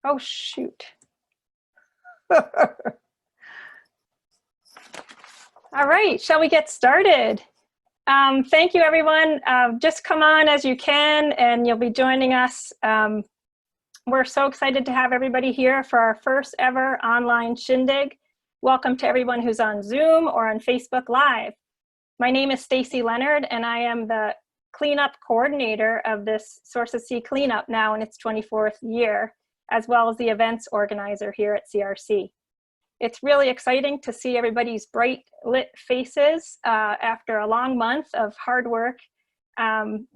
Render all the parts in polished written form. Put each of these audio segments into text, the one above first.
Oh, shoot. All right, shall we get started? Thank you, everyone. Just come on as you can, and you'll be joining us. We're so excited to have everybody here for our first ever online Shindig. Welcome to everyone who's on Zoom or on Facebook Live. My name is Stacy Leonard, and I am the cleanup coordinator of this Source of Sea cleanup now in its 24th year, as well as the events organizer here at CRC. It's really exciting to see everybody's bright lit faces after a long month of hard work.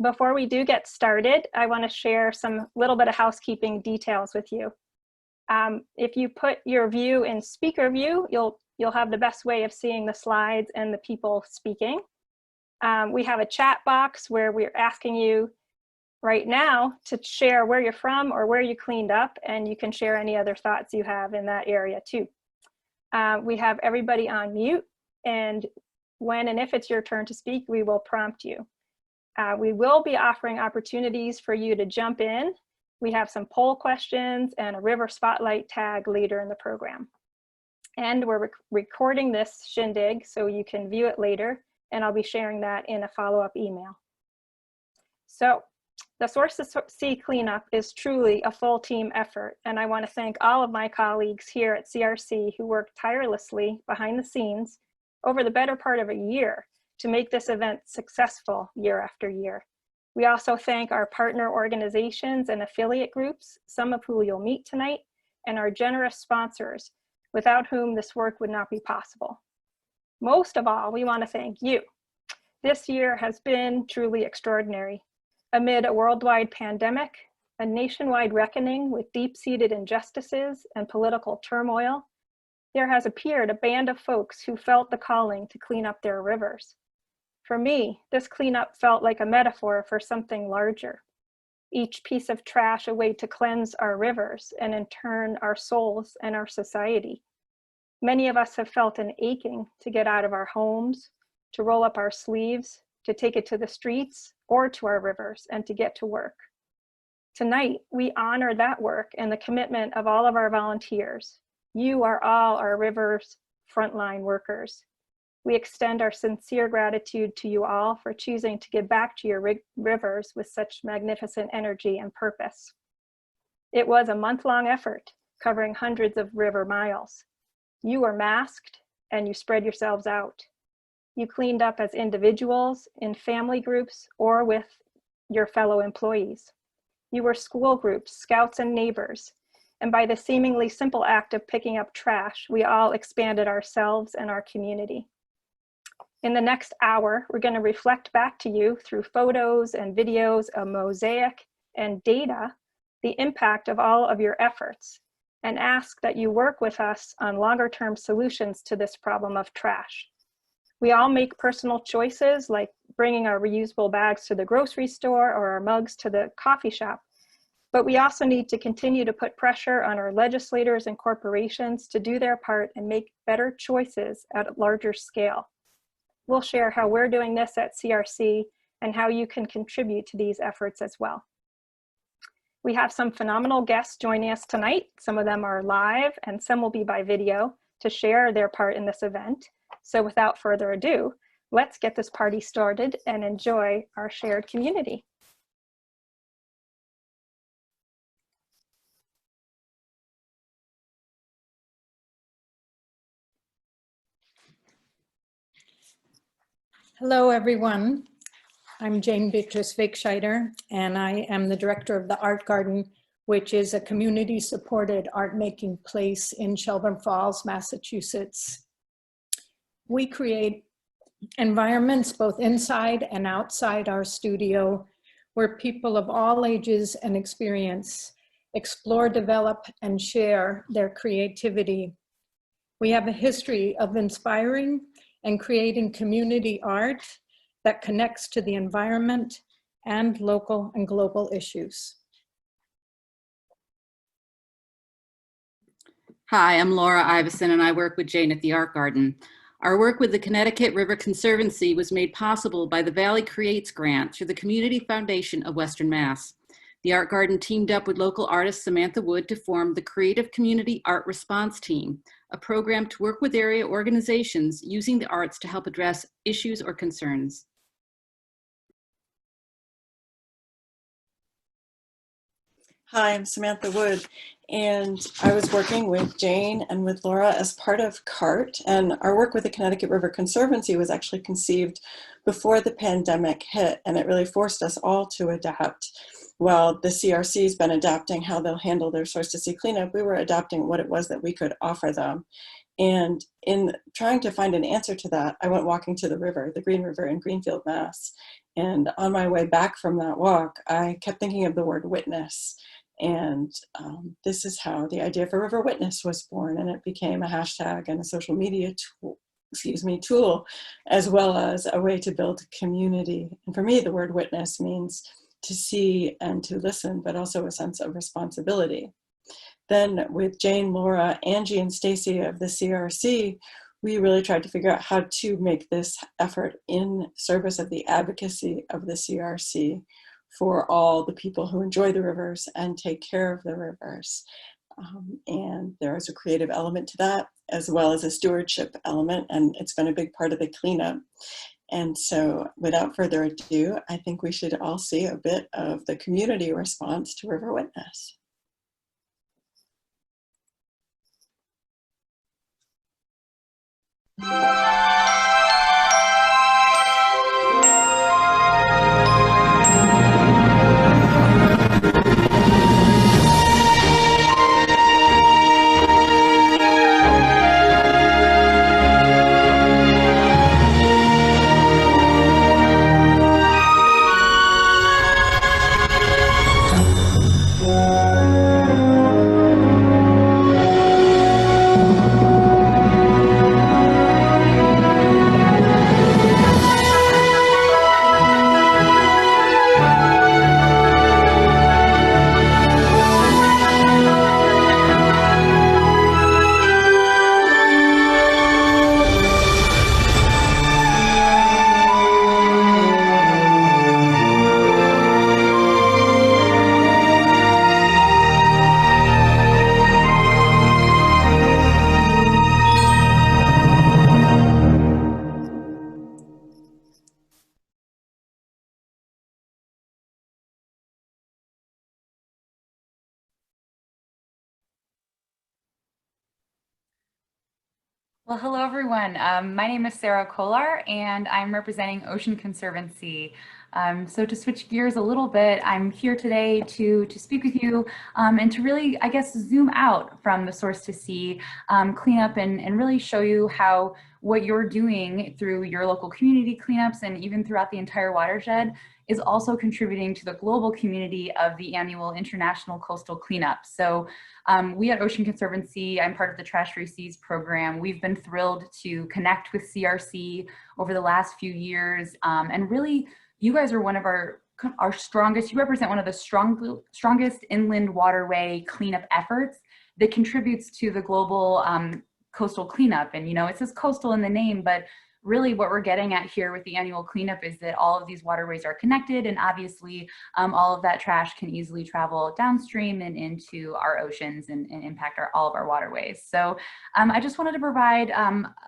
Before we do get started, I want to share some little bit of housekeeping details with you. If you put your view in speaker view, you'll have the best way of seeing the slides and the people speaking. We have a chat box where we're asking you right now to share where you're from or where you cleaned up, and you can share any other thoughts you have in that area too. We have everybody on mute, and when and if it's your turn to speak, we will prompt you. We will be offering opportunities for you to jump in. We have some poll questions and a river spotlight tag later in the program. And we're recording this Shindig so you can view it later, and I'll be sharing that in a follow-up email. So the Source of Sea cleanup is truly a full team effort, and I want to thank all of my colleagues here at CRC who worked tirelessly behind the scenes over the better part of a year to make this event successful year after year. We also thank our partner organizations and affiliate groups, some of whom you'll meet tonight, and our generous sponsors, without whom this work would not be possible. Most of all, we want to thank you. This year has been truly extraordinary. Amid a worldwide pandemic, a nationwide reckoning with deep-seated injustices and political turmoil, there has appeared a band of folks who felt the calling to clean up their rivers. For me, this cleanup felt like a metaphor for something larger. Each piece of trash a way to cleanse our rivers and in turn our souls and our society. Many of us have felt an aching to get out of our homes, to roll up our sleeves, to take it to the streets or to our rivers and to get to work. Tonight, we honor that work and the commitment of all of our volunteers. You are all our rivers' frontline workers. We extend our sincere gratitude to you all for choosing to give back to your rivers with such magnificent energy and purpose. It was a month-long effort covering hundreds of river miles. You were masked and you spread yourselves out. You cleaned up as individuals, in family groups, or with your fellow employees. You were school groups, scouts, and neighbors. And by the seemingly simple act of picking up trash, we all expanded ourselves and our community. In the next hour, we're going to reflect back to you through photos and videos, a mosaic, and data, the impact of all of your efforts, and ask that you work with us on longer-term solutions to this problem of trash. We all make personal choices like bringing our reusable bags to the grocery store or our mugs to the coffee shop, but we also need to continue to put pressure on our legislators and corporations to do their part and make better choices at a larger scale. We'll share how we're doing this at CRC and how you can contribute to these efforts as well. We have some phenomenal guests joining us tonight. Some of them are live and some will be by video to share their part in this event. So without further ado, let's get this party started and enjoy our shared community. Hello, everyone. I'm Jane Beatrice Wakescheider, and I am the director of the Art Garden, which is a community-supported art-making place in Shelburne Falls, Massachusetts. We create environments both inside and outside our studio where people of all ages and experience explore, develop, and share their creativity. We have a history of inspiring and creating community art that connects to the environment and local and global issues. Hi, I'm Laura Iveson, and I work with Jane at the Art Garden. Our work with the Connecticut River Conservancy was made possible by the Valley Creates grant through the Community Foundation of Western Mass. The Art Garden teamed up with local artist Samantha Wood to form the Creative Community Art Response Team, a program to work with area organizations using the arts to help address issues or concerns. Hi, I'm Samantha Wood, and I was working with Jane and with Laura as part of CART, and our work with the Connecticut River Conservancy was actually conceived before the pandemic hit, and it really forced us all to adapt. While the CRC has been adapting how they'll handle their source to sea cleanup, we were adapting what it was that we could offer them. And in trying to find an answer to that, I went walking to the river, the Green River in Greenfield, Mass. And on my way back from that walk, I kept thinking of the word witness. And this is how the idea for River Witness was born, and it became a hashtag and a social media tool, as well as a way to build community. And for me, the word witness means to see and to listen, but also a sense of responsibility. Then with Jane, Laura, Angie, and Stacy of the CRC, we really tried to figure out how to make this effort in service of the advocacy of the CRC for all the people who enjoy the rivers and take care of the rivers. And there is a creative element to that, as well as a stewardship element, and it's been a big part of the cleanup. And so without further ado, I think we should all see a bit of the community response to River Witness. Well, hello everyone. My name is Sarah Kolar and I'm representing Ocean Conservancy. So to switch gears a little bit, I'm here today to speak with you and to really, I guess, zoom out from the source to sea cleanup and really show you how what you're doing through your local community cleanups and even throughout the entire watershed is also contributing to the global community of the annual International Coastal Cleanup. So we at Ocean Conservancy, I'm part of the Trash Free Seas program. We've been thrilled to connect with CRC over the last few years. And really, you guys are one of our strongest, you represent one of the strongest inland waterway cleanup efforts that contributes to the global coastal cleanup. And, you know, it says coastal in the name, but really what we're getting at here with the annual cleanup is that all of these waterways are connected, and obviously all of that trash can easily travel downstream and into our oceans and impact all of our waterways. So I just wanted to provide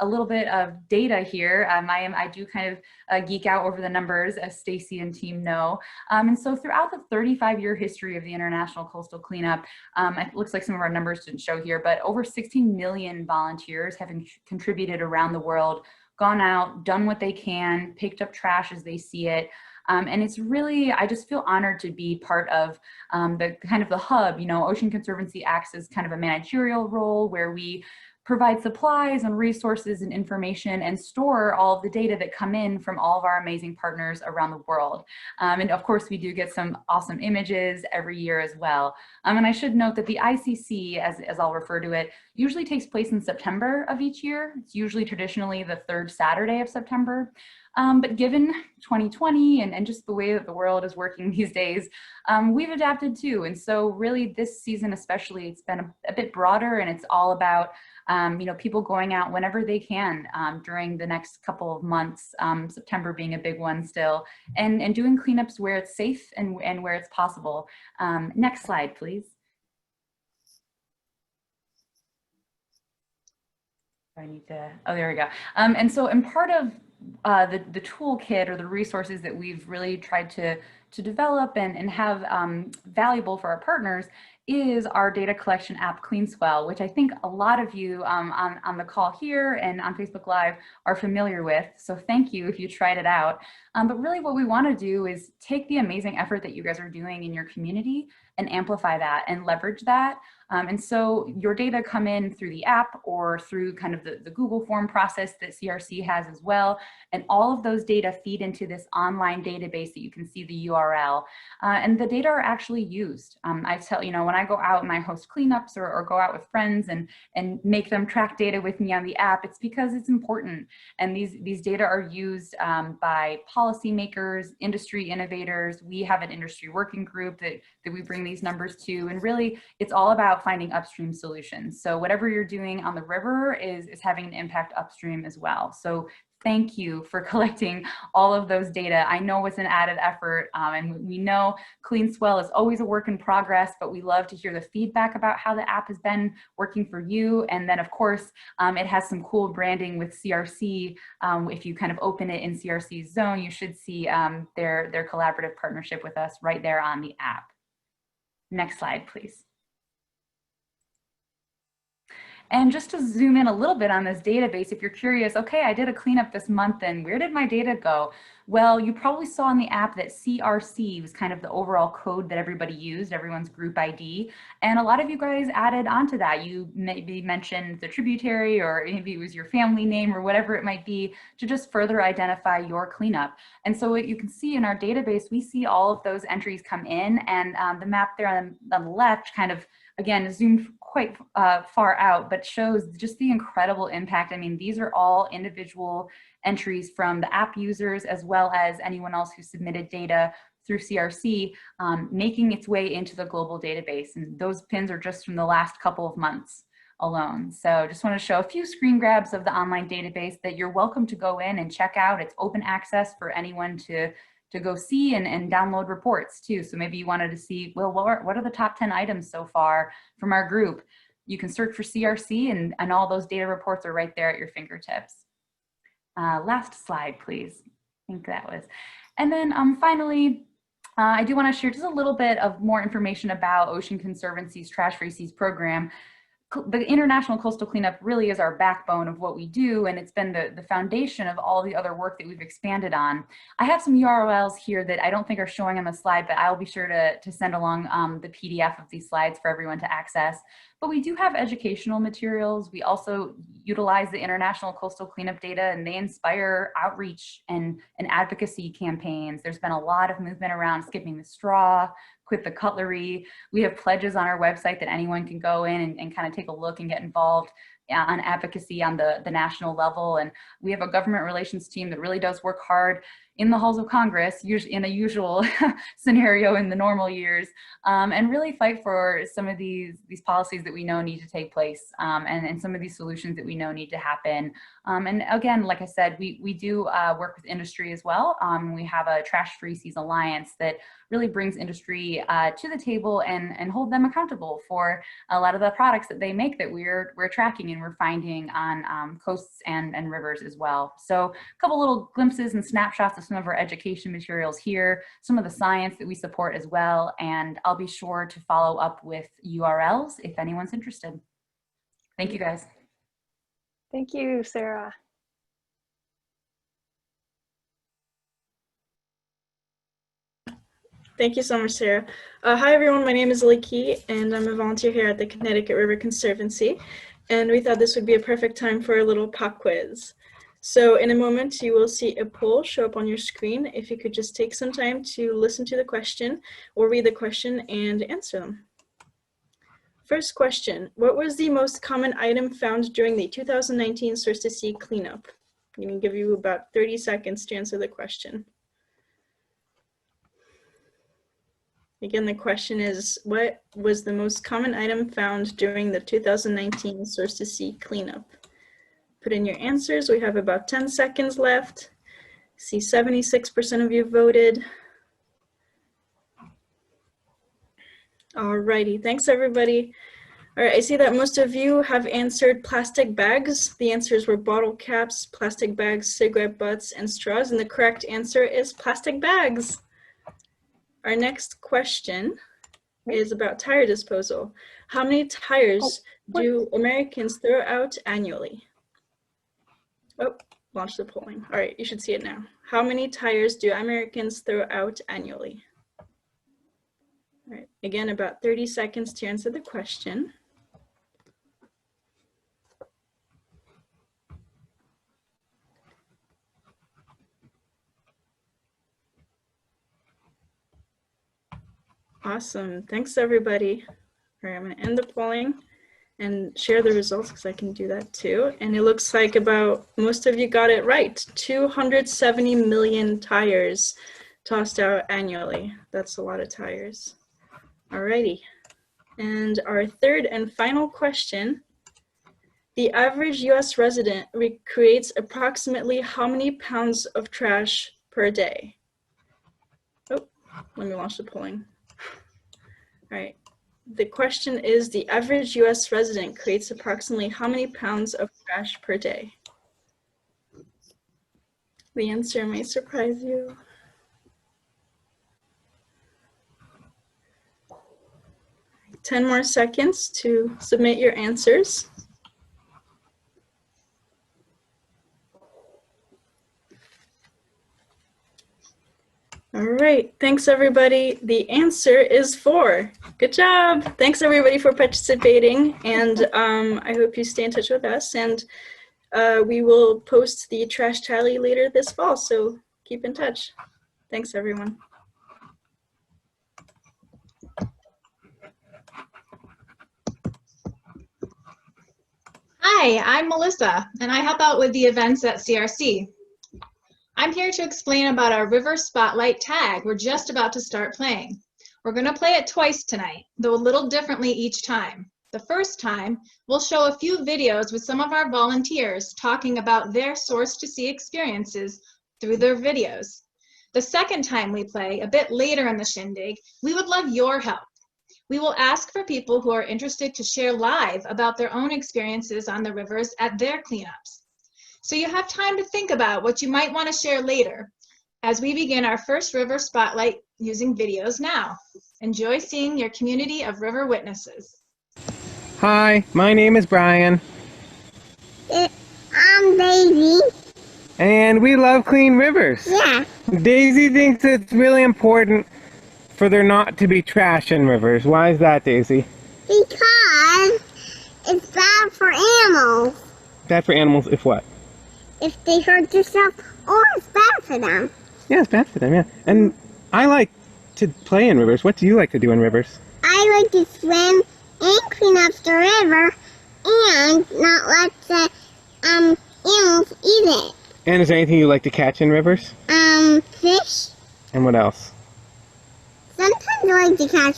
a little bit of data here. I do kind of geek out over the numbers, as Stacy and team know. And so throughout the 35-year history of the International Coastal Cleanup, it looks like some of our numbers didn't show here, but over 16 million volunteers have contributed around the world, gone out, done what they can, picked up trash as they see it. And it's really, I just feel honored to be part of the kind of the hub. You know, Ocean Conservancy acts as kind of a managerial role where we provide supplies and resources and information and store all of the data that come in from all of our amazing partners around the world. And of course, we do get some awesome images every year as well. And I should note that the ICC, as I'll refer to it, usually takes place in September of each year. It's usually traditionally the third Saturday of September. But given 2020 and just the way that the world is working these days, we've adapted too. And so really this season especially, it's been a bit broader, and it's all about people going out whenever they can during the next couple of months, September being a big one still, and doing cleanups where it's safe and where it's possible. Next slide, please. I need to, oh, there we go. And part of the toolkit or the resources that we've really tried to develop and have valuable for our partners is our data collection app CleanSwell, which I think a lot of you on the call here and on Facebook Live are familiar with. So thank you if you tried it out. But really what we want to do is take the amazing effort that you guys are doing in your community and amplify that and leverage that. And so your data come in through the app or through kind of the Google form process that CRC has as well. And all of those data feed into this online database that you can see the URL. And the data are actually used. I tell, when I go out and I host cleanups or go out with friends and make them track data with me on the app, it's because it's important. And these data are used by policymakers, industry innovators. We have an industry working group that we bring these numbers to. And really, it's all about finding upstream solutions. So whatever you're doing on the river is having an impact upstream as well. So thank you for collecting all of those data. I know it's an added effort, and we know CleanSwell is always a work in progress, but we love to hear the feedback about how the app has been working for you. And then of course, it has some cool branding with CRC. If you kind of open it in CRC's zone, you should see their collaborative partnership with us right there on the app. Next slide, please. And just to zoom in a little bit on this database, if you're curious, okay, I did a cleanup this month and where did my data go? Well, you probably saw in the app that CRC was kind of the overall code that everybody used, everyone's group ID. And a lot of you guys added onto that. You maybe mentioned the tributary, or maybe it was your family name or whatever it might be, to just further identify your cleanup. And so what you can see in our database, we see all of those entries come in, and the map there on the left kind of, again, zoomed quite far out, but shows just the incredible impact. I mean, these are all individual entries from the app users as well as anyone else who submitted data through CRC, making its way into the global database. And those pins are just from the last couple of months alone. So just want to show a few screen grabs of the online database that you're welcome to go in and check out. It's open access for anyone to go see and download reports too. So maybe you wanted to see, well, what are the top 10 items so far from our group? You can search for CRC and all those data reports are right there at your fingertips. Last slide, please. I think that was. And then finally, I do want to share just a little bit of more information about Ocean Conservancy's Trash Free Seas program. The International Coastal Cleanup really is our backbone of what we do, and it's been the foundation of all the other work that we've expanded on. I have some URLs here that I don't think are showing on the slide, but I'll be sure to send along the PDF of these slides for everyone to access. But we do have educational materials. We also utilize the International Coastal Cleanup data, and they inspire outreach and advocacy campaigns. There's been a lot of movement around skipping the straw, quit the cutlery. We have pledges on our website that anyone can go in and kind of take a look and get involved on advocacy on the national level. And we have a government relations team that really does work hard in the halls of Congress, usually in a usual scenario in the normal years, and really fight for some of these policies that we know need to take place, and some of these solutions that we know need to happen. And again, like I said, we do work with industry as well. We have a Trash Free Seas Alliance that really brings industry to the table and hold them accountable for a lot of the products that they make that we're tracking and we're finding on coasts and rivers as well. So a couple little glimpses and snapshots of some of our education materials here, some of the science that we support as well, and I'll be sure to follow up with URLs if anyone's interested. Thank you guys. Thank you, Sarah. Thank you so much, Sarah. Hi, everyone. My name is Lakey, and I'm a volunteer here at the Connecticut River Conservancy. And we thought this would be a perfect time for a little pop quiz. So in a moment, you will see a poll show up on your screen. If you could just take some time to listen to the question or read the question and answer them. First question, what was the most common item found during the 2019 Source to Sea cleanup? I'm going to give you about 30 seconds to answer the question. Again, the question is, what was the most common item found during the 2019 Source to Sea cleanup? Put in your answers. We have about 10 seconds left. See, 76% of you voted. Alrighty, thanks everybody. All right, I see that most of you have answered plastic bags. The answers were bottle caps, plastic bags, cigarette butts, and straws, and the correct answer is plastic bags. Our next question is about tire disposal. How many tires do Americans throw out annually? Oh, launch the polling. All right, you should see it now. How many tires do Americans throw out annually? All right, again, about 30 seconds to answer the question. Awesome, thanks everybody. All right, I'm gonna end the polling and share the results because I can do that too. And it looks like about most of you got it right. 270 million tires tossed out annually. That's a lot of tires. Alrighty, and our third and final question. The average US resident creates approximately how many pounds of trash per day? Oh, let me launch the polling. All right, the question is, the average US resident creates approximately how many pounds of trash per day? The answer may surprise you. Ten more seconds to submit your answers. All right, thanks everybody. The answer is 4. Good job. Thanks everybody for participating, and I hope you stay in touch with us, and we will post the trash tally later this fall, so keep in touch. Thanks everyone. Hi, I'm Melissa, and I help out with the events at CRC. I'm here to explain about our River Spotlight tag we're just about to start playing. We're going to play it twice tonight, though a little differently each time. The first time, we'll show a few videos with some of our volunteers talking about their Source to Sea experiences through their videos. The second time we play, a bit later in the Shindig, we would love your help. We will ask for people who are interested to share live about their own experiences on the rivers at their cleanups. So you have time to think about what you might want to share later as we begin our first River Spotlight using videos now. Enjoy seeing your community of river witnesses. Hi, my name is Brian. I'm Daisy. And we love clean rivers. Yeah. Daisy thinks it's really important for there not to be trash in rivers. Why is that, Daisy? Because it's bad for animals. Bad for animals if what? If they hurt themselves, or it's bad for them. Yeah, it's bad for them, yeah. And I like to play in rivers. What do you like to do in rivers? I like to swim and clean up the river and not let the animals eat it. And is there anything you like to catch in rivers? Fish. And what else? Sometimes I like to catch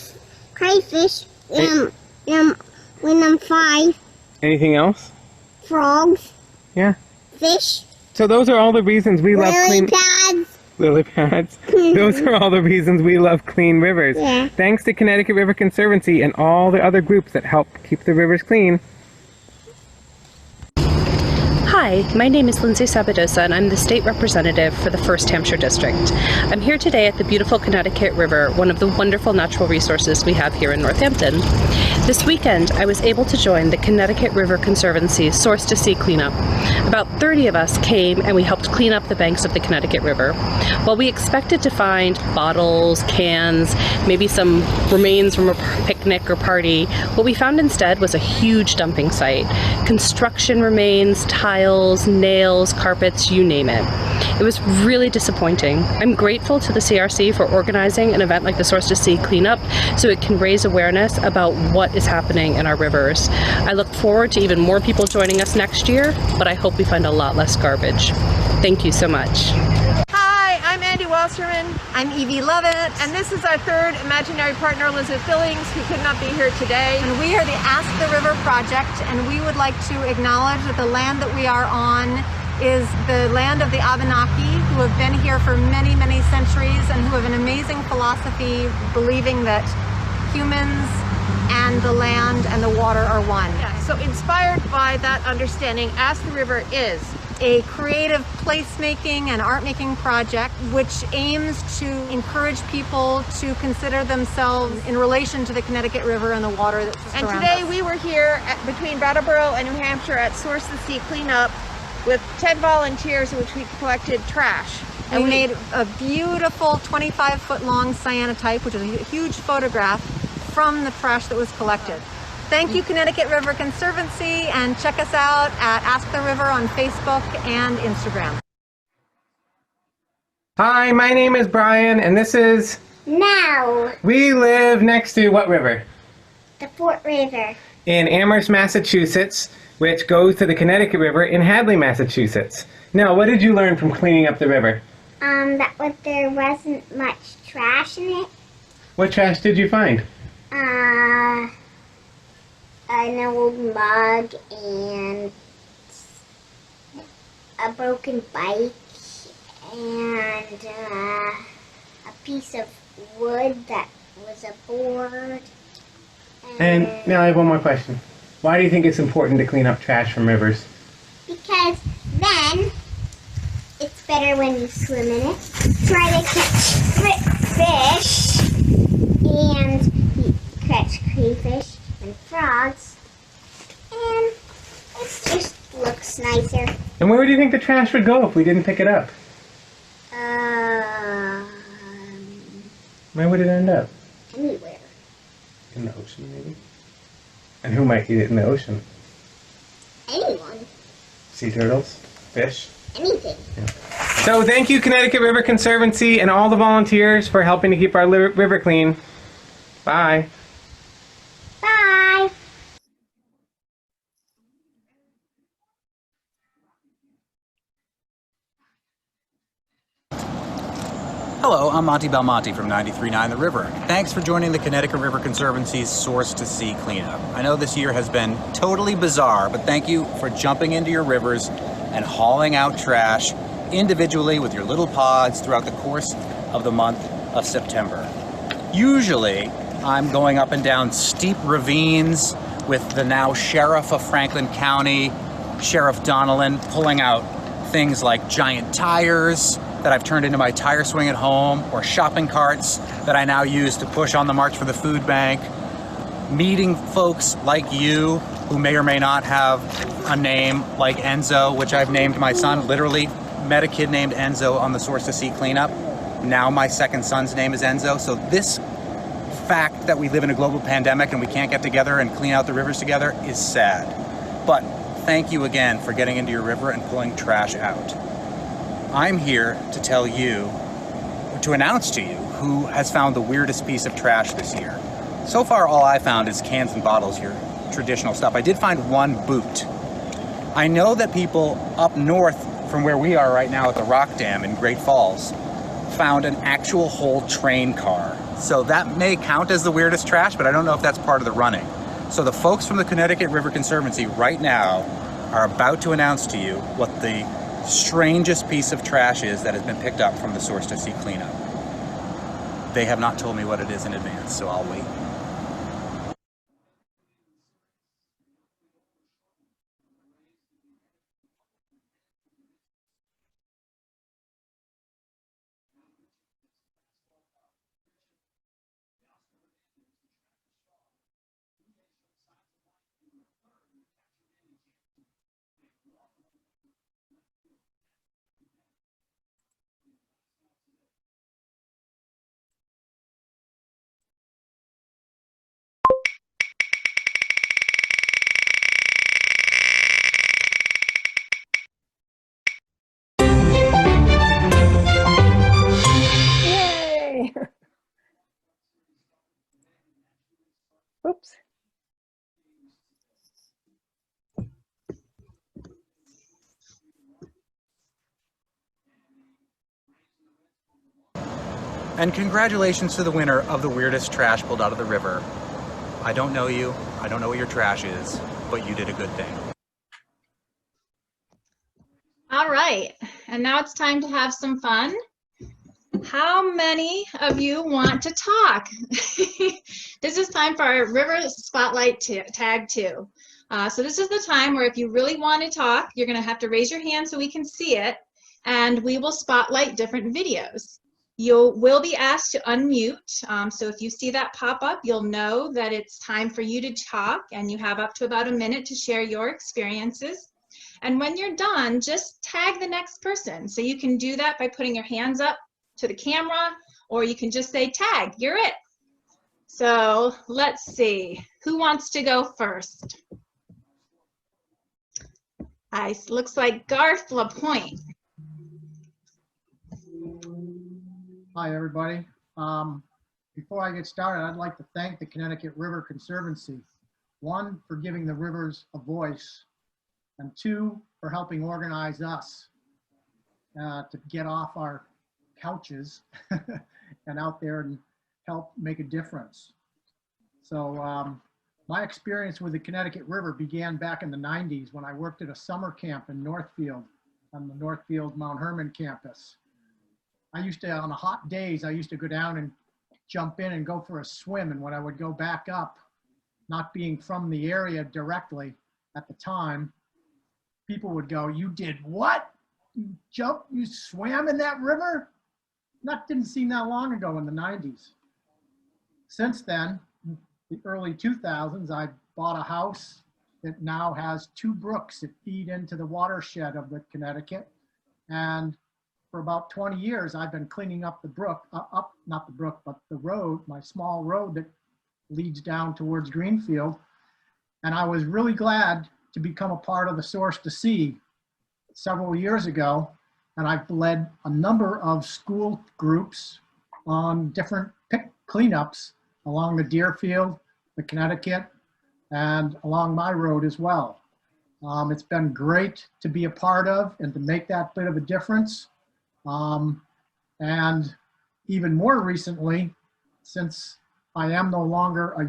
crayfish when I'm 5. Anything else? Frogs. Yeah. Fish. So those are all the reasons we love clean... Lily pads. Those are all the reasons we love clean rivers. Yeah. Thanks to Connecticut River Conservancy and all the other groups that help keep the rivers clean. Hi, my name is Lindsay Sabadosa and I'm the state representative for the 1st Hampshire District. I'm here today at the beautiful Connecticut River, one of the wonderful natural resources we have here in Northampton. This weekend, I was able to join the Connecticut River Conservancy's Source to Sea cleanup. About 30 of us came and we helped clean up the banks of the Connecticut River. While we expected to find bottles, cans, maybe some remains from a picnic or party, what we found instead was a huge dumping site. Construction remains, tiles, nails, carpets, you name it. It was really disappointing. I'm grateful to the CRC for organizing an event like the Source to Sea cleanup so it can raise awareness about what is happening in our rivers. I look forward to even more people joining us next year, but I hope we find a lot less garbage. Thank you so much. Hi, I'm Andy Wasserman. I'm Evie Lovett. And this is our third imaginary partner, Elizabeth Billings, who could not be here today. And we are the Ask the River project, and we would like to acknowledge that the land that we are on is the land of the Abenaki, who have been here for many, many centuries and who have an amazing philosophy, believing that humans and the land and the water are one. Yeah, so inspired by that understanding, Ask the River is a creative placemaking and art making project which aims to encourage people to consider themselves in relation to the Connecticut River and the water that surrounds us. And today we were here between Brattleboro and New Hampshire at Source to Sea cleanup with 10 volunteers in which we collected trash. And we made a beautiful 25-foot long cyanotype, which is a huge photograph from the trash that was collected. Thank you, Connecticut River Conservancy, and check us out at Ask the River on Facebook and Instagram. Hi, my name is Brian, and this is... Now, We live next to what river? the Fort River. In Amherst, Massachusetts, which goes to the Connecticut River in Hadley, Massachusetts. Now, what did you learn from cleaning up the river? That there wasn't much trash in it. What trash did you find? An old mug and a broken bike and a piece of wood that was a board. And now I have one more question. Why do you think it's important to clean up trash from rivers? Because then it's better when you swim in it. Try to catch fish and you catch crayfish and frogs, and it just looks nicer. And where do you think the trash would go if we didn't pick it up? Where would it end up? Anywhere. In the ocean, maybe? And who might eat it in the ocean? Anyone. Sea turtles? Fish? Anything. Yeah. So thank you, Connecticut River Conservancy and all the volunteers for helping to keep our river clean. Bye. Bye. Hello, I'm Monte Belmonte from 93.9 The River. Thanks for joining the Connecticut River Conservancy's Source to Sea cleanup. I know this year has been totally bizarre, but thank you for jumping into your rivers and hauling out trash individually with your little pods throughout the course of the month of September. Usually, I'm going up and down steep ravines with the now Sheriff of Franklin County, Sheriff Donnellan, pulling out things like giant tires that I've turned into my tire swing at home, or shopping carts that I now use to push on the March for the Food Bank, meeting folks like you who may or may not have a name like Enzo, which I've named my son. Literally met a kid named Enzo on the Source to Sea cleanup. Now my second son's name is Enzo. So this fact that we live in a global pandemic and we can't get together and clean out the rivers together is sad. But thank you again for getting into your river and pulling trash out. I'm here to tell you, to announce to you, who has found the weirdest piece of trash this year. So far, all I found is cans and bottles, your traditional stuff. I did find one boot. I know that people up north from where we are right now at the Rock Dam in Great Falls found an actual whole train car. So that may count as the weirdest trash, but I don't know if that's part of the running. So the folks from the Connecticut River Conservancy right now are about to announce to you what the strangest piece of trash is that has been picked up from the Source to Sea cleanup. They have not told me what it is in advance, so I'll wait. Oops. And congratulations to the winner of the weirdest trash pulled out of the river. I don't know you, I don't know what your trash is, but you did a good thing. All right, and now it's time to have some fun. How many of you want to talk? This is time for our River Spotlight Tag 2. So this is the time where if you really want to talk, you're gonna have to raise your hand so we can see it, and we will spotlight different videos. You will be asked to unmute, so if you see that pop up, you'll know that it's time for you to talk, and you have up to about a minute to share your experiences. And when you're done, just tag the next person. So you can do that by putting your hands up to the camera, or you can just say tag, you're it. So let's see, who wants to go first? Looks like Garth LaPointe. Hi, everybody. Before I get started, I'd like to thank the Connecticut River Conservancy. One, for giving the rivers a voice, and two, for helping organize us to get off our couches and out there and help make a difference. So my experience with the Connecticut River began back in the 90s when I worked at a summer camp in Northfield on the Northfield Mount Herman campus. I used to, on hot days, I used to go down and jump in and go for a swim. And when I would go back up, not being from the area directly at the time, people would go, "You did what? You jumped, you swam in that river?" That didn't seem that long ago in the 90s. Since then, the early 2000s, I bought a house that now has 2 brooks that feed into the watershed of the Connecticut. And for about 20 years, I've been cleaning up the brook, not the brook, but the road, my small road that leads down towards Greenfield. And I was really glad to become a part of the Source to Sea several years ago. And I've led a number of school groups on different cleanups along the Deerfield, the Connecticut, and along my road as well. It's been great to be a part of and to make that bit of a difference. And even more recently, since I am no longer a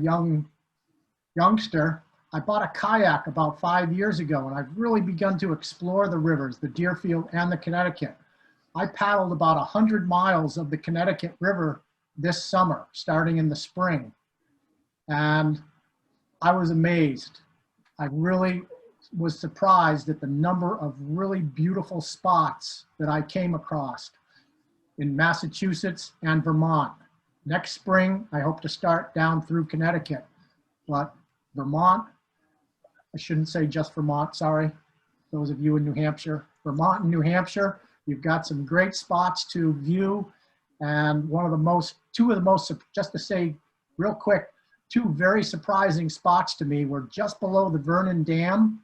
youngster, I bought a kayak about 5 years ago, and I've really begun to explore the rivers, the Deerfield and the Connecticut. I paddled about 100 miles of the Connecticut River this summer, starting in the spring. And I was amazed. I really was surprised at the number of really beautiful spots that I came across in Massachusetts and Vermont. Next spring, I hope to start down through Connecticut, but Vermont, I shouldn't say just Vermont, sorry, those of you in New Hampshire. Vermont and New Hampshire, you've got some great spots to view, and two of the most, just to say real quick, 2 very surprising spots to me were just below the Vernon Dam,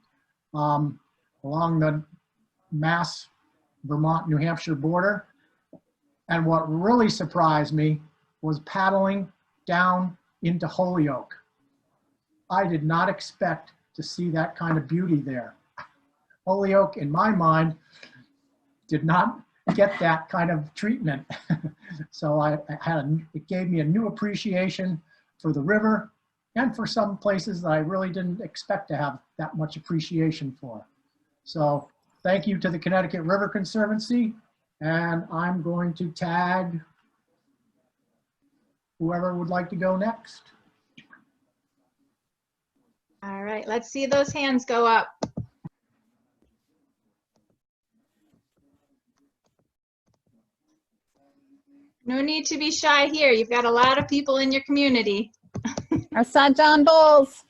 along the Mass, Vermont, New Hampshire border. And what really surprised me was paddling down into Holyoke. I did not expect to see that kind of beauty there. Holyoke, in my mind, did not get that kind of treatment. So it gave me a new appreciation for the river and for some places that I really didn't expect to have that much appreciation for. So thank you to the Connecticut River Conservancy, and I'm going to tag whoever would like to go next. All right, let's see those hands go up. No need to be shy here. You've got a lot of people in your community. I saw John Bowles.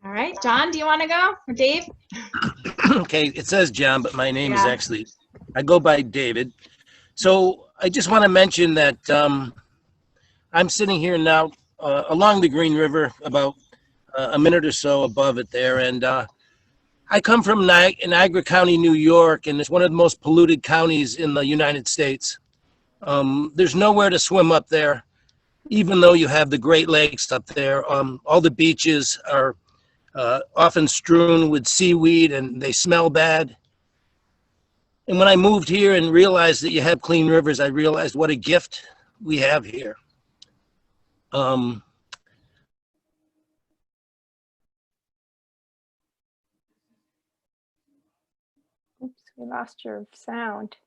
All right, John, do you want to go? Or Dave? Okay, it says John, but my name is actually, I go by David. So I just want to mention that I'm sitting here now along the Green River, about a minute or so above it there. And I come from Niagara County, New York, and it's one of the most polluted counties in the United States. There's nowhere to swim up there, even though you have the Great Lakes up there. All the beaches are often strewn with seaweed and they smell bad. And when I moved here and realized that you have clean rivers, I realized what a gift we have here. Oops, we lost your sound.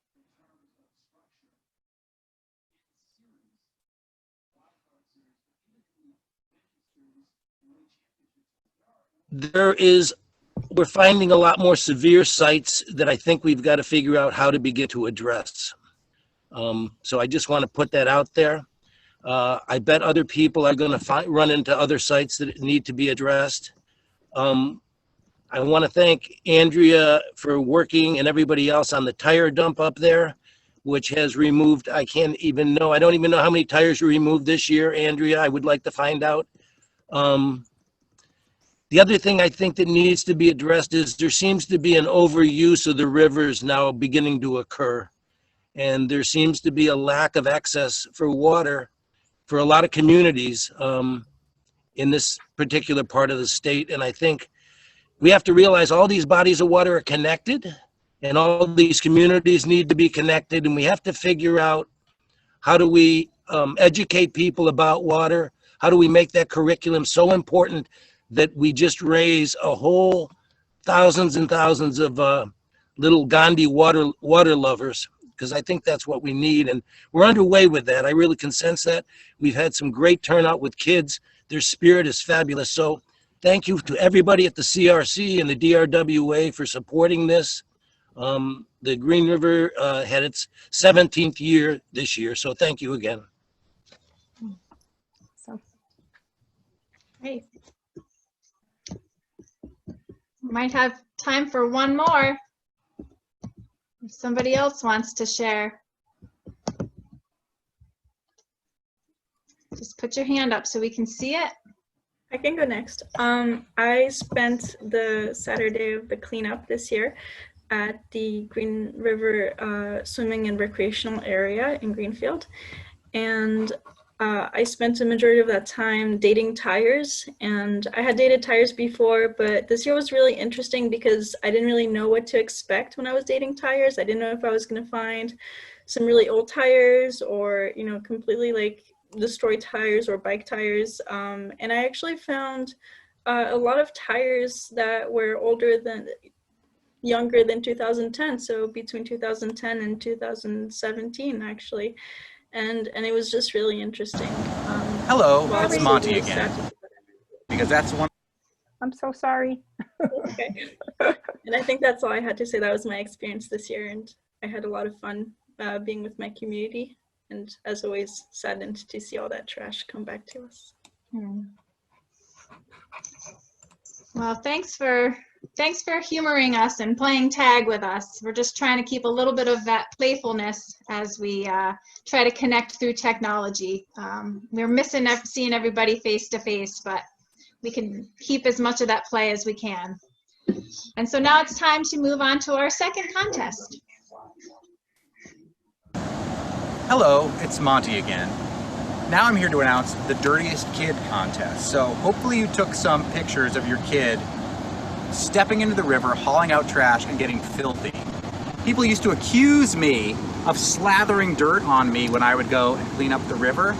We're finding a lot more severe sites that I think we've got to figure out how to begin to address. So I just want to put that out there. I bet other people are going to run into other sites that need to be addressed. I want to thank Andrea for working and everybody else on the tire dump up there, which has removed, I don't even know how many tires were removed this year, Andrea. I would like to find out. The other thing I think that needs to be addressed is there seems to be an overuse of the rivers now beginning to occur. And there seems to be a lack of access for water for a lot of communities in this particular part of the state. And I think we have to realize all these bodies of water are connected and all these communities need to be connected. And we have to figure out how do we educate people about water? How do we make that curriculum so important that we just raise a whole thousands and thousands of little Gandhi water lovers? Because I think that's what we need. And we're underway with that. I really can sense that. We've had some great turnout with kids. Their spirit is fabulous. So thank you to everybody at the CRC and the DRWA for supporting this. The Green River had its 17th year this year. So thank you again. So. Great. Might have time for one more. If somebody else wants to share, just put your hand up so we can see it. I can go next. I spent the Saturday of the cleanup this year at the Green River swimming and recreational area in Greenfield. And I spent a majority of that time dating tires, and I had dated tires before, but this year was really interesting because I didn't really know what to expect when I was dating tires. I didn't know if I was going to find some really old tires or, you know, completely like destroyed tires or bike tires. And I actually found a lot of tires that were younger than 2010. So between 2010 and 2017, actually. And it was just really interesting. Hello, it's Monty again. Because that's one. I'm so sorry. Okay. And I think that's all I had to say. That was my experience this year, and I had a lot of fun being with my community. And as always, saddened to see all that trash come back to us. Well, thanks for humoring us and playing tag with us. We're just trying to keep a little bit of that playfulness as we try to connect through technology. We're missing seeing everybody face to face, but we can keep as much of that play as we can. And so now it's time to move on to our second contest. Hello, it's Monty again. Now I'm here to announce the Dirtiest Kid contest. So hopefully you took some pictures of your kid stepping into the river, hauling out trash, and getting filthy. People used to accuse me of slathering dirt on me when I would go and clean up the river.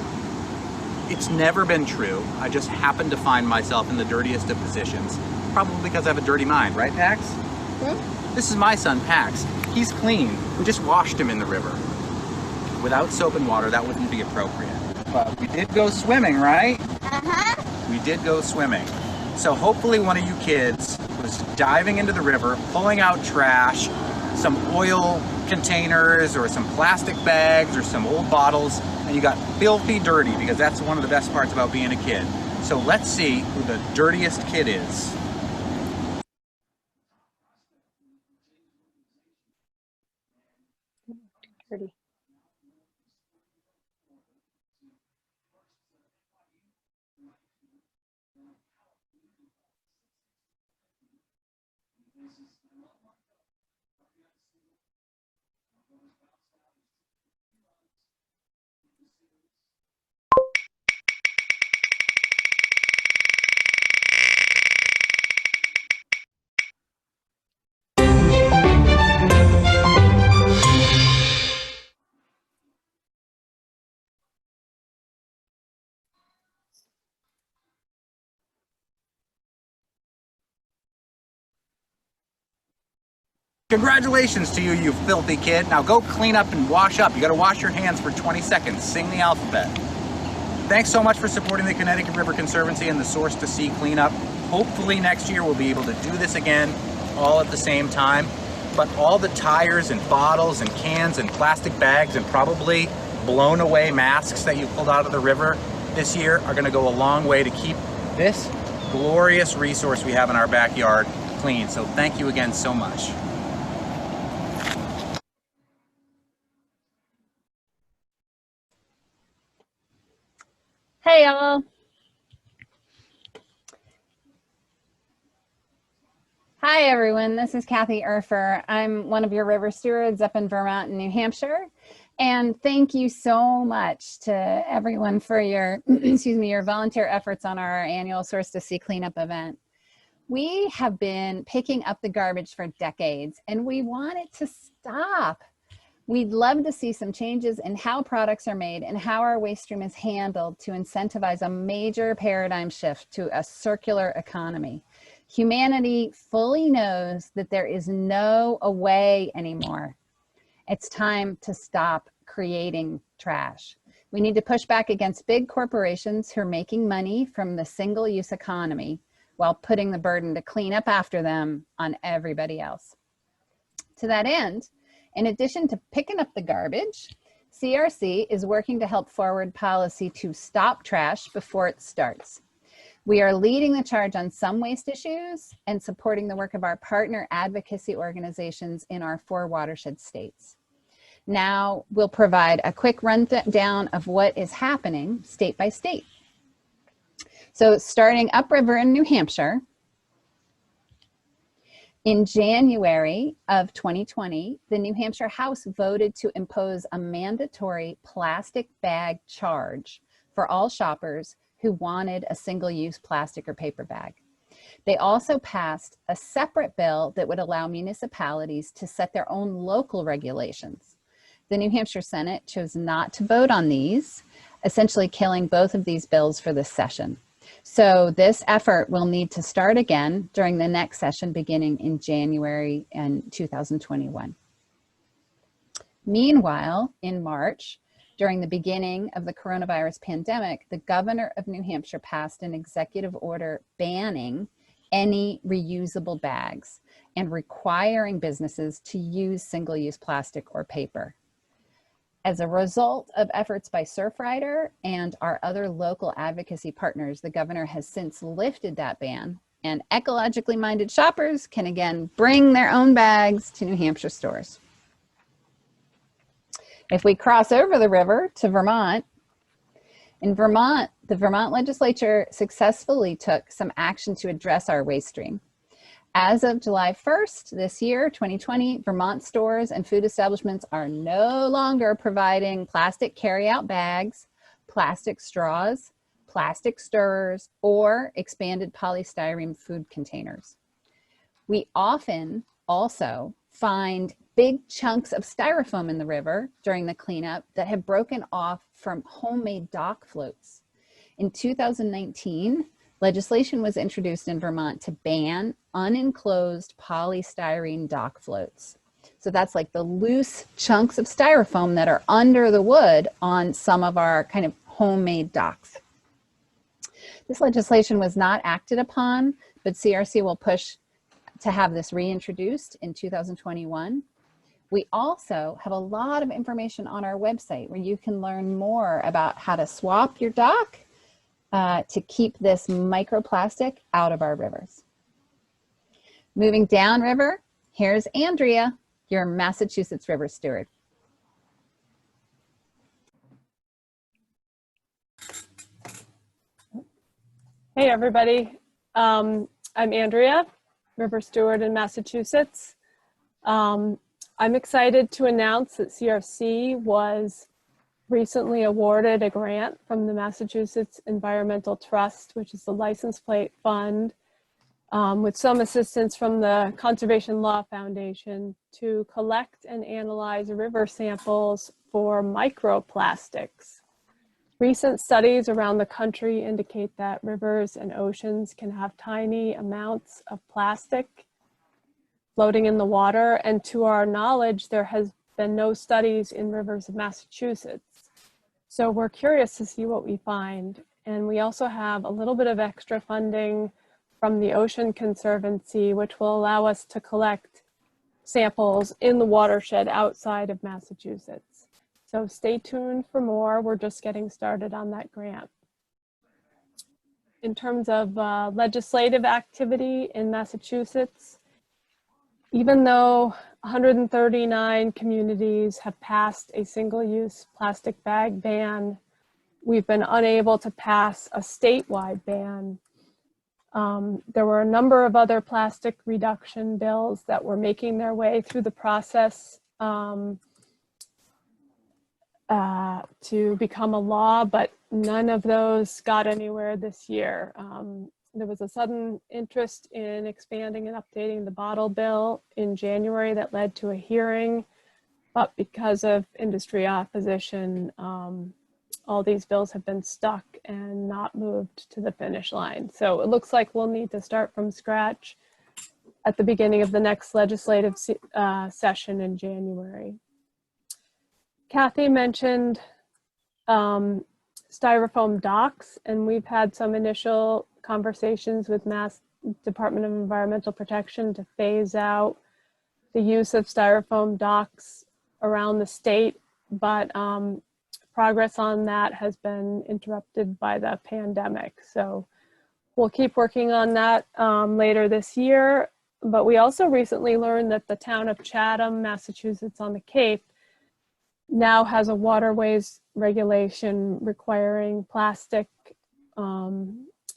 It's never been true. I just happened to find myself in the dirtiest of positions. Probably because I have a dirty mind, right, Pax? This is my son, Pax. He's clean. We just washed him in the river. Without soap and water, that wouldn't be appropriate. But we did go swimming, right? We did go swimming. So hopefully one of you kids was diving into the river, pulling out trash, some oil containers or some plastic bags or some old bottles, and you got filthy dirty, because that's one of the best parts about being a kid. So let's see who the dirtiest kid is. Dirty. Congratulations to you, you filthy kid. Now go clean up and wash up. You gotta wash your hands for 20 seconds. Sing the alphabet. Thanks so much for supporting the Connecticut River Conservancy and the Source to Sea cleanup. Hopefully next year we'll be able to do this again, all at the same time. But all the tires and bottles and cans and plastic bags and probably blown away masks that you pulled out of the river this year are gonna go a long way to keep this glorious resource we have in our backyard clean. So thank you again so much. Hey, y'all. Hi, everyone. This is Kathy Urfer. I'm one of your river stewards up in Vermont and New Hampshire. And thank you so much to everyone for your, your volunteer efforts on our annual Source to Sea cleanup event. We have been picking up the garbage for decades, and we want it to stop. We'd love to see some changes in how products are made and how our waste stream is handled to incentivize a major paradigm shift to a circular economy. Humanity fully knows that there is no away anymore. It's time to stop creating trash. We need to push back against big corporations who are making money from the single-use economy while putting the burden to clean up after them on everybody else. To that end, in addition to picking up the garbage, CRC is working to help forward policy to stop trash before it starts. We are leading the charge on some waste issues and supporting the work of our partner advocacy organizations in our 4 watershed states. Now we'll provide a quick rundown of what is happening state by state. So starting upriver in New Hampshire, in January of 2020, the New Hampshire House voted to impose a mandatory plastic bag charge for all shoppers who wanted a single-use plastic or paper bag. They also passed a separate bill that would allow municipalities to set their own local regulations. The New Hampshire Senate chose not to vote on these, essentially killing both of these bills for this session. So this effort will need to start again during the next session beginning in January in 2021. Meanwhile, in March, during the beginning of the coronavirus pandemic, the governor of New Hampshire passed an executive order banning any reusable bags and requiring businesses to use single-use plastic or paper. As a result of efforts by Surfrider and our other local advocacy partners, the governor has since lifted that ban, and ecologically minded shoppers can again bring their own bags to New Hampshire stores. If we cross over the river to Vermont, in Vermont, the Vermont legislature successfully took some action to address our waste stream. As of July 1st this year, 2020, Vermont stores and food establishments are no longer providing plastic carry-out bags, plastic straws, plastic stirrers, or expanded polystyrene food containers. We often also find big chunks of styrofoam in the river during the cleanup that have broken off from homemade dock floats. In 2019, legislation was introduced in Vermont to ban unenclosed polystyrene dock floats. So that's like the loose chunks of styrofoam that are under the wood on some of our kind of homemade docks. This legislation was not acted upon, but CRC will push to have this reintroduced in 2021. We also have a lot of information on our website where you can learn more about how to swap your dock to keep this microplastic out of our rivers. Moving downriver, here's Andrea, your Massachusetts River Steward. Hey everybody, I'm Andrea, River Steward in Massachusetts. I'm excited to announce that CRC was recently awarded a grant from the Massachusetts Environmental Trust, which is the license plate fund, with some assistance from the Conservation Law Foundation to collect and analyze river samples for microplastics. Recent studies around the country indicate that rivers and oceans can have tiny amounts of plastic floating in the water. And to our knowledge, there has been no studies in rivers of Massachusetts. So we're curious to see what we find. And we also have a little bit of extra funding from the Ocean Conservancy, which will allow us to collect samples in the watershed outside of Massachusetts. So stay tuned for more. We're just getting started on that grant. In terms of legislative activity in Massachusetts, even though 139 communities have passed a single-use plastic bag ban, we've been unable to pass a statewide ban. There were a number of other plastic reduction bills that were making their way through the process to become a law, but none of those got anywhere this year. There was a sudden interest in expanding and updating the bottle bill in January that led to a hearing, but because of industry opposition, all these bills have been stuck and not moved to the finish line. So it looks like we'll need to start from scratch at the beginning of the next legislative session in January. Kathy mentioned styrofoam docks, and we've had some initial conversations with Mass Department of Environmental Protection to phase out the use of styrofoam docks around the state, but progress on that has been interrupted by the pandemic. So we'll keep working on that later this year. But we also recently learned that the town of Chatham, Massachusetts on the Cape, now has a waterways regulation requiring plastic,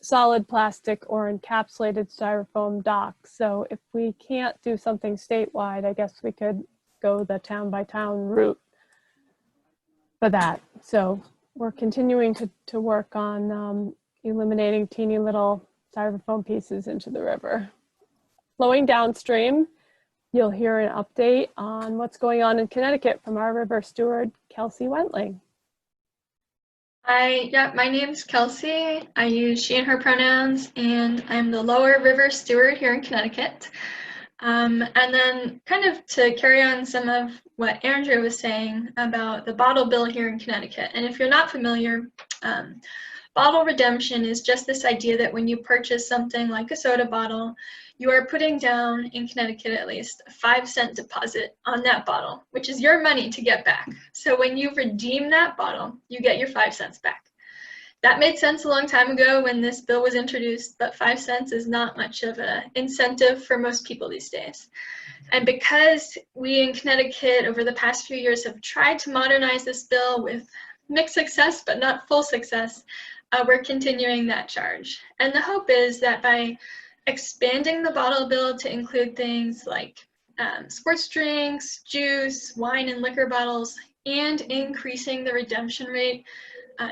solid plastic or encapsulated styrofoam docks. So if we can't do something statewide, I guess we could go the town by town route for that. So we're continuing to work on eliminating teeny little styrofoam pieces into the river. Flowing downstream, you'll hear an update on what's going on in Connecticut from our river steward, Kelsey Wentling. Hi, my name's Kelsey. I use she and her pronouns, and I'm the lower river steward here in Connecticut. And then kind of to carry on some of what Andrea was saying about the bottle bill here in Connecticut. And if you're not familiar, bottle redemption is just this idea that when you purchase something like a soda bottle, you are putting down, in Connecticut at least, a 5-cent deposit on that bottle, which is your money to get back. So when you redeem that bottle, you get your 5 cents back. That made sense a long time ago when this bill was introduced, but 5 cents is not much of an incentive for most people these days. And because we in Connecticut over the past few years have tried to modernize this bill with mixed success, but not full success, we're continuing that charge. And the hope is that by expanding the bottle bill to include things like sports drinks, juice, wine, and liquor bottles, and increasing the redemption rate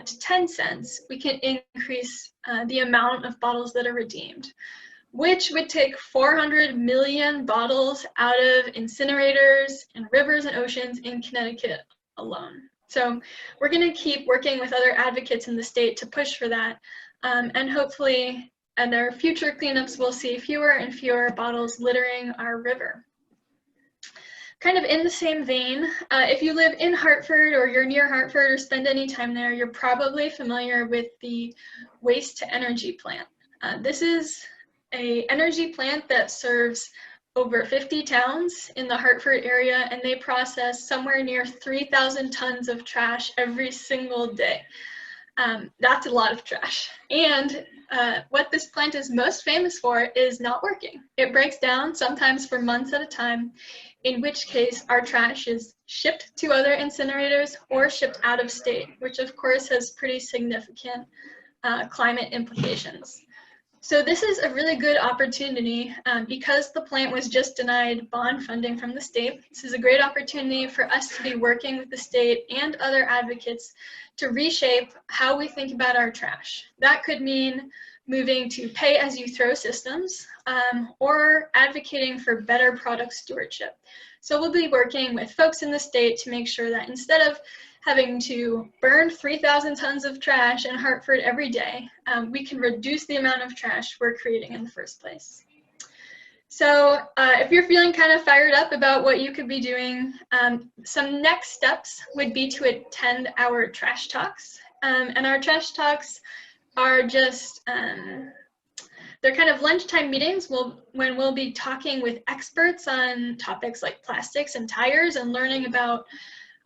to 10 cents, we can increase the amount of bottles that are redeemed, which would take 400 million bottles out of incinerators and rivers and oceans in Connecticut alone. So we're going to keep working with other advocates in the state to push for that, and hopefully at our future cleanups we'll see fewer and fewer bottles littering our river. Kind of in the same vein, if you live in Hartford or you're near Hartford or spend any time there, you're probably familiar with the waste to energy plant. This is an energy plant that serves over 50 towns in the Hartford area, and they process somewhere near 3,000 tons of trash every single day. That's a lot of trash. And what this plant is most famous for is not working. It breaks down sometimes for months at a time, in which case our trash is shipped to other incinerators or shipped out of state, which of course has pretty significant climate implications. So this is a really good opportunity because the plant was just denied bond funding from the state. This is a great opportunity for us to be working with the state and other advocates to reshape how we think about our trash. That could mean moving to pay-as-you-throw systems or advocating for better product stewardship. So we'll be working with folks in the state to make sure that instead of having to burn 3,000 tons of trash in Hartford every day, we can reduce the amount of trash we're creating in the first place. So if you're feeling kind of fired up about what you could be doing, some next steps would be to attend our trash talks. And our trash talks are just, they're kind of lunchtime meetings when we'll be talking with experts on topics like plastics and tires and learning about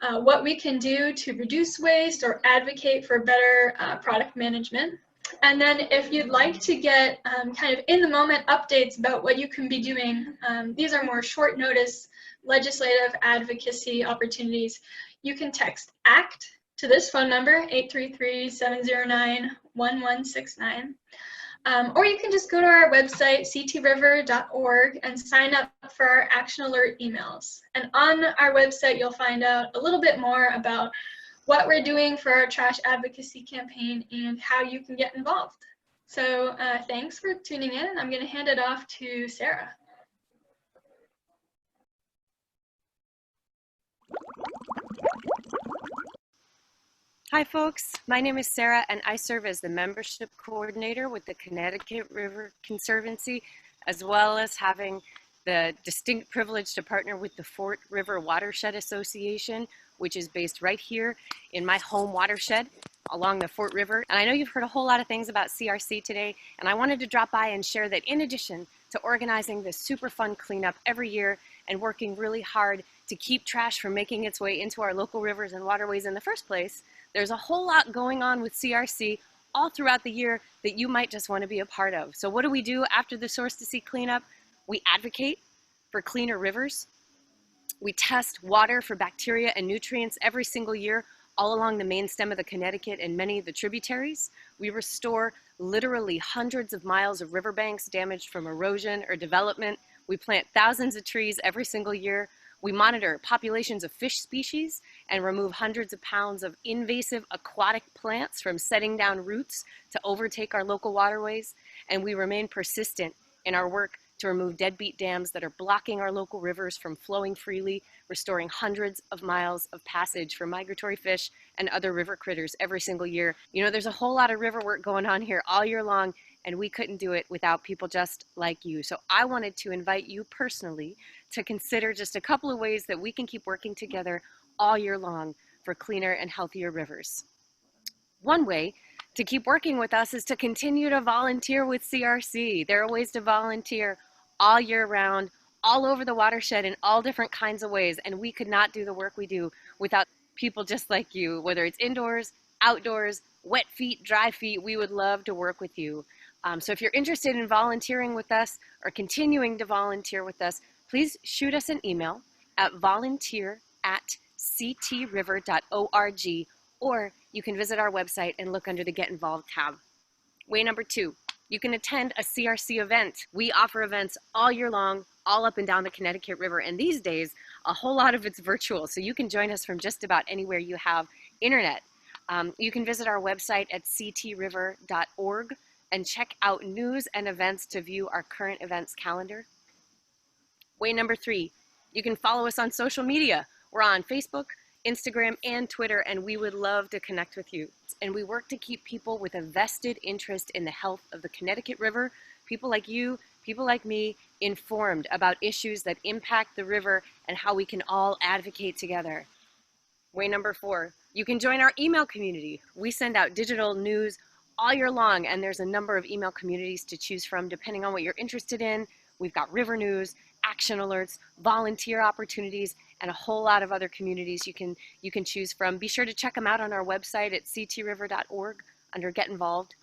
what we can do to reduce waste or advocate for better product management. And then if you'd like to get kind of in the moment updates about what you can be doing, these are more short notice legislative advocacy opportunities. You can text ACT to this phone number, 833-709-1169. Or you can just go to our website, ctriver.org, and sign up for our action alert emails. And on our website, you'll find out a little bit more about what we're doing for our trash advocacy campaign and how you can get involved. So thanks for tuning in. I'm going to hand it off to Sarah. Hi folks, my name is Sarah and I serve as the membership coordinator with the Connecticut River Conservancy, as well as having the distinct privilege to partner with the Fort River Watershed Association, which is based right here in my home watershed along the Fort River. And I know you've heard a whole lot of things about CRC today, and I wanted to drop by and share that in addition to organizing this super fun cleanup every year and working really hard to keep trash from making its way into our local rivers and waterways in the first place, there's a whole lot going on with CRC all throughout the year that you might just want to be a part of. So what do we do after the Source to Sea cleanup? We advocate for cleaner rivers. We test water for bacteria and nutrients every single year all along the main stem of the Connecticut and many of the tributaries. We restore literally hundreds of miles of riverbanks damaged from erosion or development. We plant thousands of trees every single year. We monitor populations of fish species and remove hundreds of pounds of invasive aquatic plants from setting down roots to overtake our local waterways. And we remain persistent in our work to remove deadbeat dams that are blocking our local rivers from flowing freely, restoring hundreds of miles of passage for migratory fish and other river critters every single year. You know, there's a whole lot of river work going on here all year long, and we couldn't do it without people just like you. So I wanted to invite you personally to consider just a couple of ways that we can keep working together all year long for cleaner and healthier rivers. One way to keep working with us is to continue to volunteer with CRC. There are ways to volunteer all year round, all over the watershed in all different kinds of ways, and we could not do the work we do without people just like you, whether it's indoors, outdoors, wet feet, dry feet. We would love to work with you. So if you're interested in volunteering with us or continuing to volunteer with us, please shoot us an email at volunteer@ctriver.org, or you can visit our website and look under the Get Involved tab. Way number 2, you can attend a CRC event. We offer events all year long, all up and down the Connecticut River, and these days, a whole lot of it's virtual, so you can join us from just about anywhere you have internet. You can visit our website at ctriver.org and check out news and events to view our current events calendar. Way number 3, you can follow us on social media. We're on Facebook, Instagram, and Twitter, and we would love to connect with you. And we work to keep people with a vested interest in the health of the Connecticut River, people like you, people like me, informed about issues that impact the river and how we can all advocate together. Way number 4, you can join our email community. We send out digital news all year long, and there's a number of email communities to choose from depending on what you're interested in. We've got river news, action alerts, volunteer opportunities, and a whole lot of other communities you can choose from. Be sure to check them out on our website at ctriver.org under Get Involved.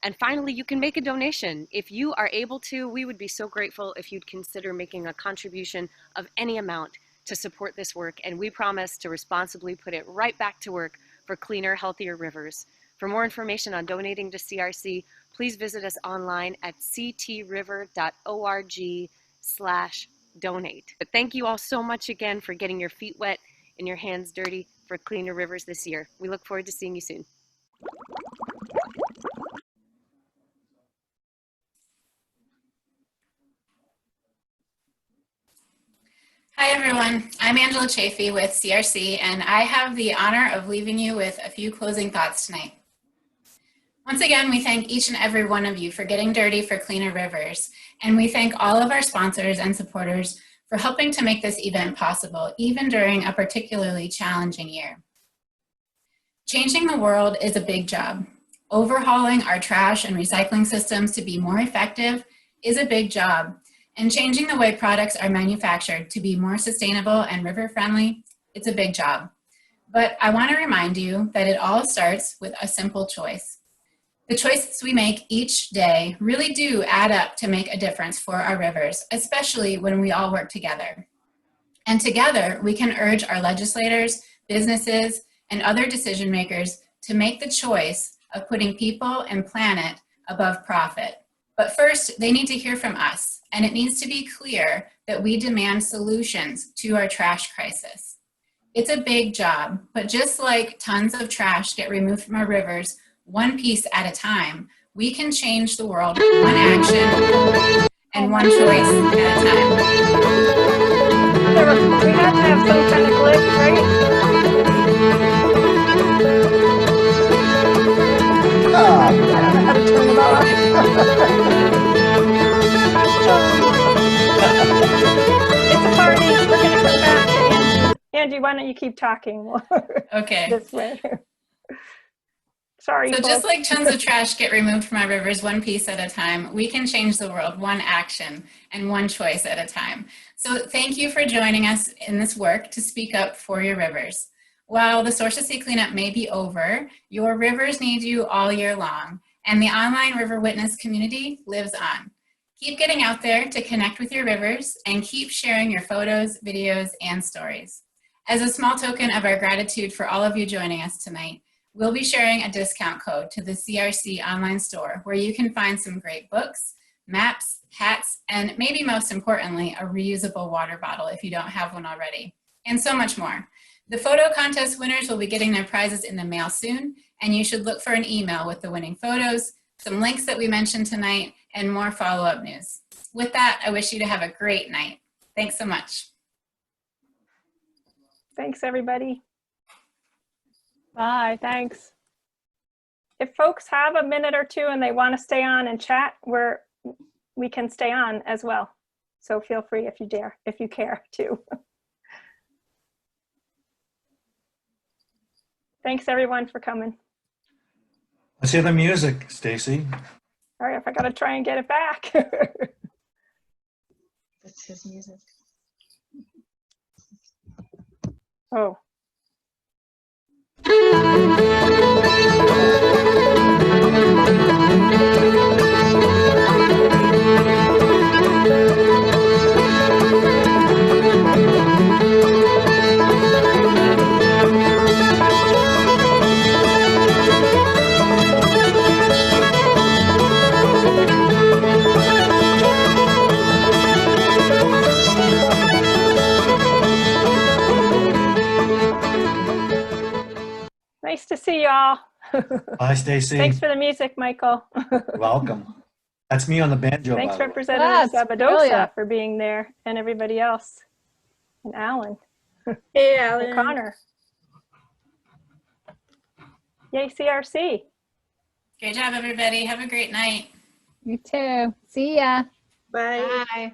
And finally, you can make a donation. If you are able to, we would be so grateful if you'd consider making a contribution of any amount to support this work, and we promise to responsibly put it right back to work for cleaner, healthier rivers. For more information on donating to CRC, please visit us online at ctriver.org/donate. But thank you all so much again for getting your feet wet and your hands dirty for cleaner rivers this year. We look forward to seeing you soon. Hi everyone, I'm Angela Chafee with CRC, and I have the honor of leaving you with a few closing thoughts tonight. Once again, we thank each and every one of you for getting dirty for cleaner rivers. And we thank all of our sponsors and supporters for helping to make this event possible, even during a particularly challenging year. Changing the world is a big job. Overhauling our trash and recycling systems to be more effective is a big job. And changing the way products are manufactured to be more sustainable and river-friendly, it's a big job. But I want to remind you that it all starts with a simple choice. The choices we make each day really do add up to make a difference for our rivers, especially when we all work together. And together, we can urge our legislators, businesses, and other decision makers to make the choice of putting people and planet above profit. But first, they need to hear from us, and it needs to be clear that we demand solutions to our trash crisis. It's a big job, but just like tons of trash get removed from our rivers, one piece at a time, we can change the world one action and one choice at a time. We have to have some kind of glitch, right? I don't know how to turn them off. It's a party. We're going to come back to Angie. Angie, why don't you keep talking? Okay. This way. Sorry, So folks. just like tons of trash get removed from our rivers one piece at a time, we can change the world one action and one choice at a time. So thank you for joining us in this work to speak up for your rivers. While the Source to Sea cleanup may be over, your rivers need you all year long, and the online River Witness community lives on. Keep getting out there to connect with your rivers and keep sharing your photos, videos, and stories. As a small token of our gratitude for all of you joining us tonight, we'll be sharing a discount code to the CRC online store where you can find some great books, maps, hats, and maybe most importantly, a reusable water bottle if you don't have one already, and so much more. The photo contest winners will be getting their prizes in the mail soon, and you should look for an email with the winning photos, some links that we mentioned tonight, and more follow-up news. With that, I wish you to have a great night. Thanks so much. Thanks, everybody. Bye, thanks. If folks have a minute or two and they want to stay on and chat, we can stay on as well. So feel free if you dare, if you care to. Thanks everyone for coming. Let's hear the music, Stacy. All right, if I gotta try and get it back. That's his music. Oh. Nice to see y'all. Bye, Stacy. Thanks for the music, Michael. Welcome. That's me on the banjo. Thanks, by the way. Representative That's Sabadosa, brilliant. for being there, and everybody else. And Alan. Hey, Alan. And Connor. Yay, CRC. Great job, everybody. Have a great night. You too. See ya. Bye. Bye.